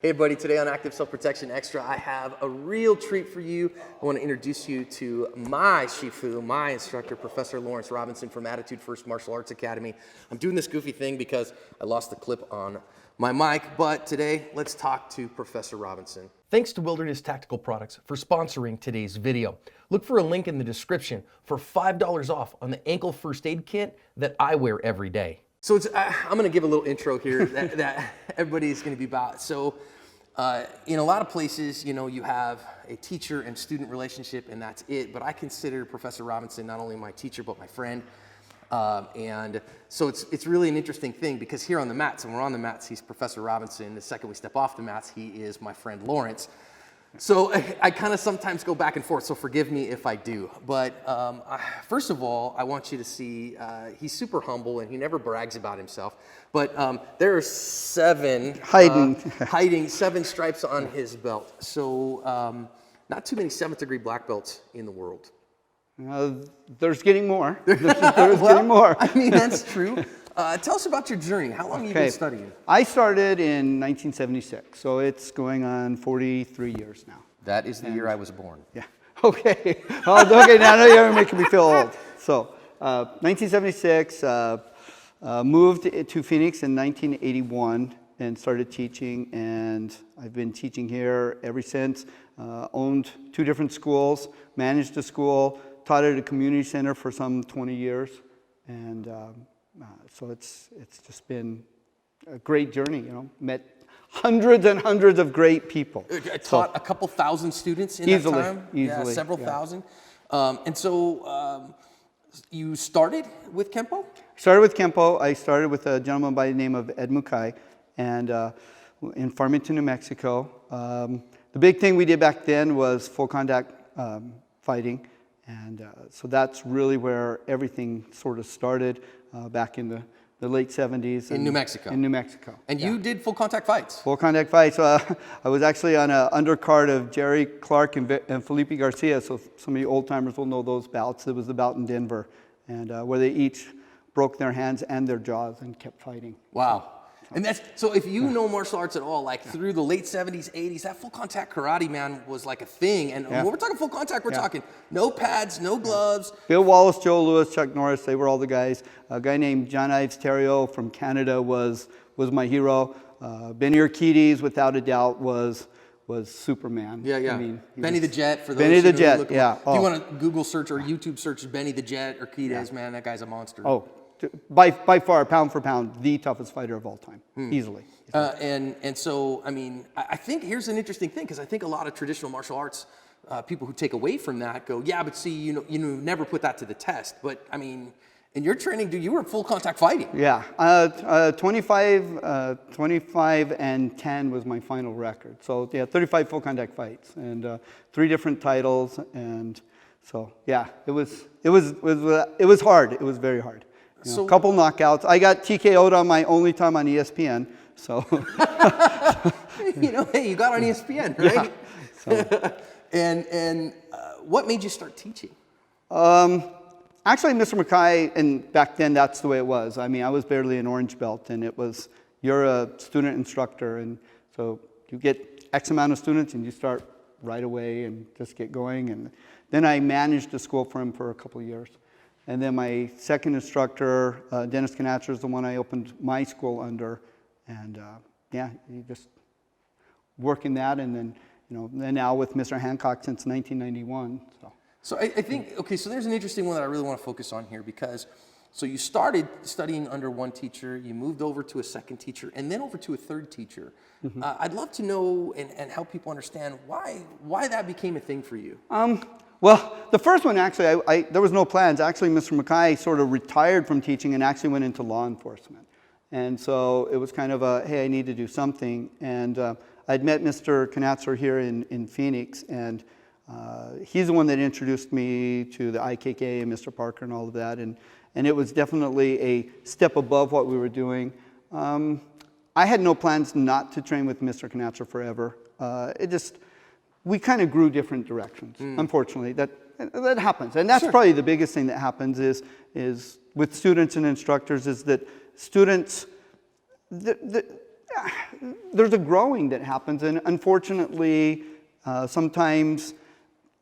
Hey everybody, today on Active Self-Protection Extra, I have a real treat for you. I want to introduce you to my Shifu, my instructor, Professor Lawrence Robinson from Attitude First Martial Arts Academy. I'm doing this goofy thing because I lost the clip on my mic, but today, let's talk to Professor Robinson. Thanks to Wilderness Tactical Products for sponsoring today's video. Look for a link in the description for $5 off on the ankle first aid kit that I wear every day. So I'm going to give a little intro here that everybody's going to be about. So in a lot of places, you have a teacher and student relationship and that's it. But I consider Professor Robinson not only my teacher, but my friend. And so it's really an interesting thing because here on the mats, and we're on the mats, he's Professor Robinson. The second we step off the mats, he is my friend Lawrence. So I kind of sometimes go back and forth, so forgive me if I do. But first of all, I want you to see he's super humble and he never brags about himself. But there are hiding seven stripes on his belt. So not too many 7th degree black belts in the world. There's getting more. There's getting more. I mean, that's true. Tell us about your journey. How long have you been studying? I started in 1976, so it's going on 43 years now. That is the year I was born. Yeah. Okay. Okay, now you're making me feel old. So, 1976, moved to Phoenix in 1981 and started teaching, and I've been teaching here ever since. Owned 2 different schools, managed a school, taught at a community center for some 20 years, and so it's just been a great journey, met hundreds and hundreds of great people. Taught a couple thousand students in that time? Easily. Yeah, several thousand. And so you started with Kempo? Started with Kempo. I started with a gentleman by the name of Ed Mukai, and in Farmington, New Mexico. The big thing we did back then was full contact fighting. And so that's really where everything sort of started back in the late 70s. In New Mexico? In New Mexico. And you did full contact fights? Full contact fights. I was actually on an undercard of Jerry Clark and Felipe Garcia, so some of you old timers will know those bouts. It was the bout in Denver, and where they each broke their hands and their jaws and kept fighting. Wow. And so if you know martial arts at all, like through the late 70s, 80s, that full contact karate, man, was like a thing. And when we're talking full contact, we're talking no pads, no gloves. Bill Wallace, Joe Louis, Chuck Norris, they were all the guys. A guy named John Ives Theriault from Canada was my hero. Benny Urquidez, without a doubt, was Superman. Yeah, yeah. I mean, Benny the Jet, for those Benny the Jet, If you want to Google search or YouTube search Benny the Jet Urquidez, man, that guy's a monster. Oh. By far, pound for pound, the toughest fighter of all time, easily. And so, I mean, I think here's an interesting thing, because I think a lot of traditional martial arts people who take away from that go, yeah, but see, you never put that to the test. But I mean, in your training, dude, you were full contact fighting. Yeah, 25 and 10 was my final record. So yeah, 35 full contact fights and 3 different titles, and so yeah, it was hard. It was very hard. A couple knockouts. I got TKO'd on my only time on ESPN. So, hey, you got on ESPN, right? Yeah. So. and what made you start teaching? Actually, Mr. Mukai, and back then that's the way it was. I mean, I was barely an orange belt, and it was you're a student instructor, and so you get X amount of students, and you start right away and just get going. And then I managed a school for him for a couple of years. And then my second instructor, Dennis Knatzer, is the one I opened my school under. And yeah, you just working that, and then then now with Mr. Hancock since 1991. So I think, okay, so there's an interesting one that I really want to focus on here, because so you started studying under one teacher, you moved over to a second teacher, and then over to a third teacher. Mm-hmm. I'd love to know and help people understand why that became a thing for you. Well, the first one, actually, there was no plans. Actually, Mr. Mukai sort of retired from teaching and actually went into law enforcement. And so it was kind of a, hey, I need to do something. And I'd met Mr. Knatzer here in Phoenix, and he's the one that introduced me to the IKK and Mr. Parker and all of that. And it was definitely a step above what we were doing. I had no plans not to train with Mr. Knatzer forever. We kind of grew different directions. Unfortunately, that happens, and that's probably the biggest thing that happens is with students and instructors is that students there's a growing that happens, and unfortunately, sometimes,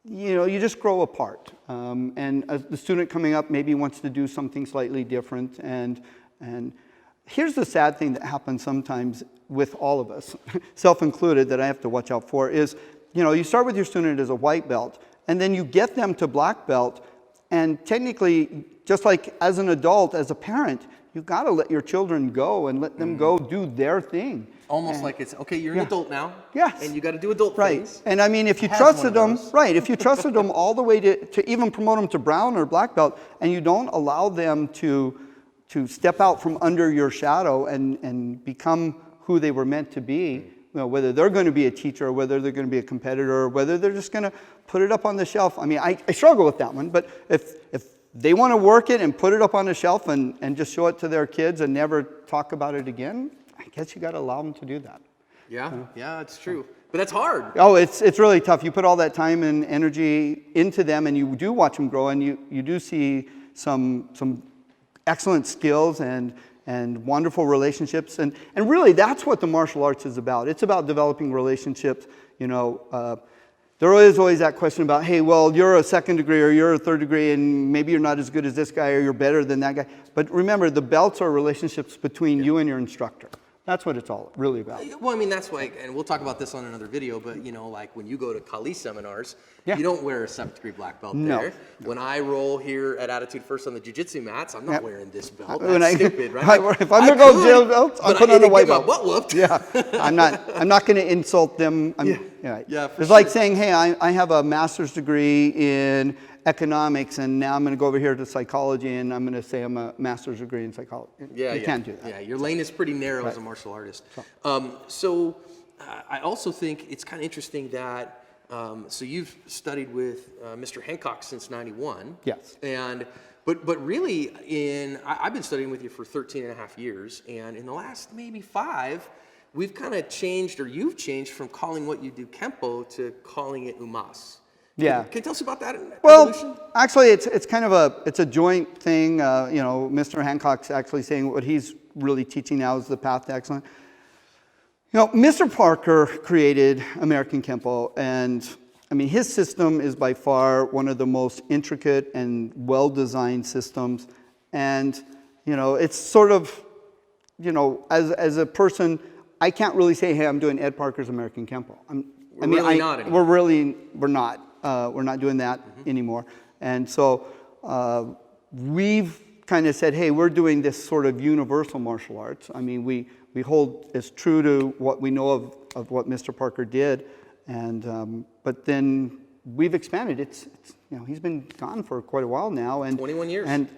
you just grow apart. And the student coming up maybe wants to do something slightly different, and here's the sad thing that happens sometimes with all of us, self-included, that I have to watch out for is, you start with your student as a white belt, and then you get them to black belt, and technically, just like as an adult, as a parent, you've got to let your children go and let them go do their thing. Almost like it's, okay, you're an adult now. Yes. And you got to do adult Right. things. And I mean, if you Has trusted one of them, those. right, if you trusted them all the way to even promote them to brown or black belt, and you don't allow them to step out from under your shadow and become who they were meant to be, whether they're going to be a teacher or whether they're going to be a competitor or whether they're just going to put it up on the shelf. I mean, I struggle with that one, but if they want to work it and put it up on the shelf and just show it to their kids and never talk about it again, I guess you got to allow them to do that. Yeah, it's true. But that's hard. Oh, it's really tough. You put all that time and energy into them, and you do watch them grow, and you do see some excellent skills and wonderful relationships, and really that's what the martial arts is about. It's about developing relationships. There is always that question about, hey, well, you're a second degree or you're a third degree, and maybe you're not as good as this guy or you're better than that guy. But remember, the belts are relationships between you and your instructor. That's what it's all really about. Well, I mean, that's why, and we'll talk about this on another video, but like when you go to Kali seminars, Yeah. you don't wear a 7th degree black belt No. there. When I roll here at Attitude First on the jiu-jitsu mats, I'm not Yeah. wearing this belt. When That's stupid, right? If I'm gonna go jail belts, I'll but put I on a didn't white get my belt. butt whooped. Yeah, I'm not going to insult them. Yeah, for It's like sure. saying, hey, I have a master's degree in economics, and now I'm going to go over here to psychology, and I'm going to say I'm a master's degree in psychology. You can't do that. Yeah, your lane is pretty narrow as a martial artist. So I also think it's kind of interesting that, so you've studied with Mr. Hancock since '91. Yes. But really, I've been studying with you for 13 and a half years, and in the last maybe 5, we've kind of changed, or you've changed from calling what you do Kempo to calling it Umas. Yeah. Can you tell us about that evolution? Well, actually, it's kind of a joint thing. Mr. Hancock's actually saying what he's really teaching now is the path to excellence. Mr. Parker created American Kempo, and I mean, his system is by far one of the most intricate and well-designed systems. And, it's sort of, as a person, I can't really say, hey, I'm doing Ed Parker's American Kempo. We're not anymore. We're not. We're not doing that anymore. And so we've kind of said, hey, we're doing this sort of universal martial arts. I mean, we hold as true to what we know of what Mr. Parker did. And but then we've expanded. It's he's been gone for quite a while now. And 21 years. And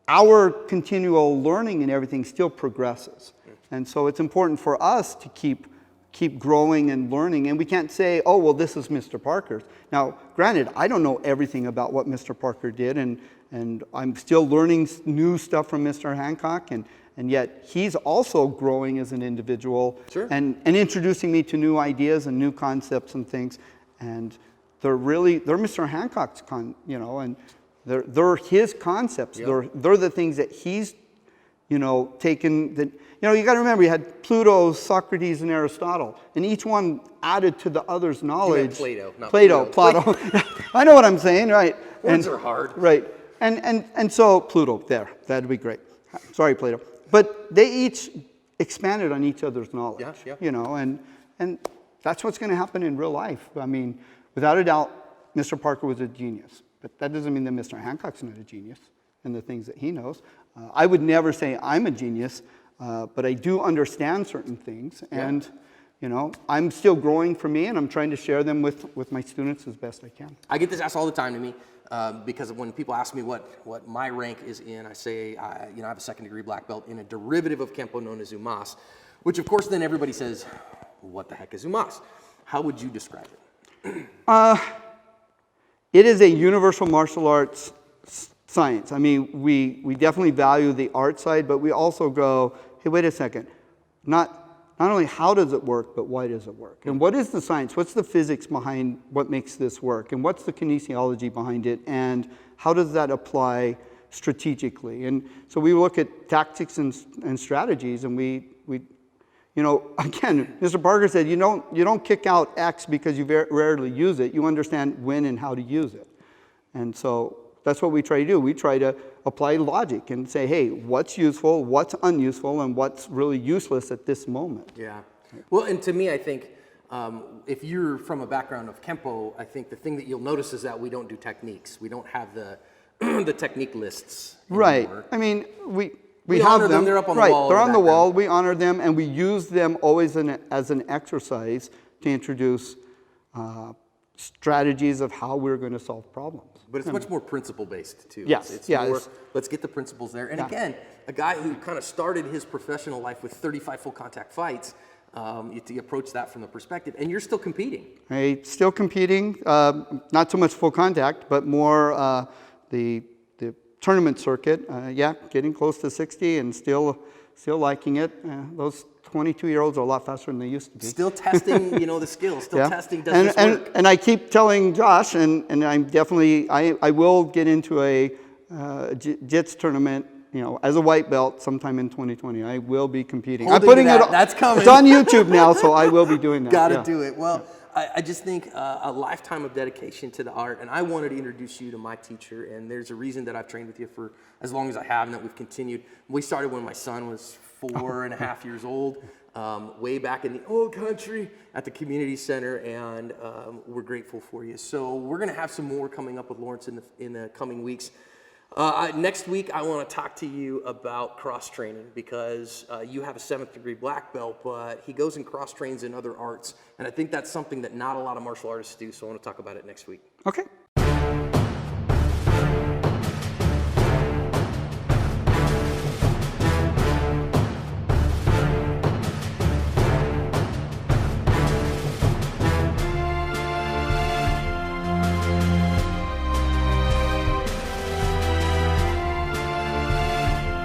our continual learning and everything still progresses. And so it's important for us to keep growing and learning. And we can't say, oh, well, this is Mr. Parker's. Now, granted, I don't know everything about what Mr. Parker did, and I'm still learning new stuff from Mr. Hancock, and yet he's also growing as an individual. Sure. and introducing me to new ideas and new concepts and things. And they're Mr. Hancock's, and they're his concepts. Yep. They're the things that he's taken that, you got to remember, you had Plato, Socrates, and Aristotle, and each one added to the other's knowledge. Plato, not Plato. I know what I'm saying, right? Words are hard. Right. And so Pluto, that'd be great. Sorry, Plato. But they each expanded on each other's knowledge. Yeah. And that's what's going to happen in real life. I mean, without a doubt, Mr. Parker was a genius, but that doesn't mean that Mr. Hancock's not a genius in the things that he knows. I would never say I'm a genius, but I do understand certain things, and I'm still growing for me, and I'm trying to share them with my students as best I can. I get this asked all the time to me because when people ask me what my rank is in, I say I have a 2nd degree black belt in a derivative of Kempo known as Umas, which of course then everybody says, what the heck is Umas? How would you describe it? It is a universal martial arts science. I mean, we definitely value the art side, but we also go, hey, wait a second. Not only how does it work, but why does it work? And what is the science? What's the physics behind what makes this work? And what's the kinesiology behind it? And how does that apply strategically? And so we look at tactics and strategies, and we You know, again, Mr. Parker said you don't kick out X because you rarely use it. You understand when and how to use it. And so that's what we try to do. We try to apply logic and say, hey, what's useful, what's unuseful, and what's really useless at this moment. Yeah. Well, and to me, I think if you're from a background of Kempo, I think the thing that you'll notice is that we don't do techniques. We don't have the the technique lists anymore. Right. I mean, we honor have them. They're up on the right. wall They're in on the the wall. background. We honor them, and we use them always as an exercise to introduce strategies of how we're going to solve problems. But it's much more principle-based, too. Yes, It's yeah, more, it's- let's get the principles there. And Yeah. again, a guy who kind of started his professional life with 35 full-contact fights, you approach that from the perspective, and you're still competing. Right. Still competing, not so much full contact, but more the tournament circuit. Yeah, getting close to 60 and still liking it. Those 22-year-olds are a lot faster than they used to be. Still testing, the skills. Still Yeah. testing, does this work? And I keep telling Josh, and I'm definitely, I will get into a JITS tournament, as a white belt sometime in 2020. I will be competing. Holding I'm putting to it. that. That's coming. It's on YouTube now, so I will be doing that. Got to yeah. do it. Well, I just think a lifetime of dedication to the art, and I wanted to introduce you to my teacher, and there's a reason that I've trained with you for as long as I have, and that we've continued. We started when my son was 4.5 years old, way back in the old country at the community center, and we're grateful for you. So we're going to have some more coming up with Lawrence in the coming weeks. Next week, I want to talk to you about cross-training because you have a 7th degree black belt, but he goes and cross-trains in other arts. And I think that's something that not a lot of martial artists do, so I want to talk about it next week. Okay.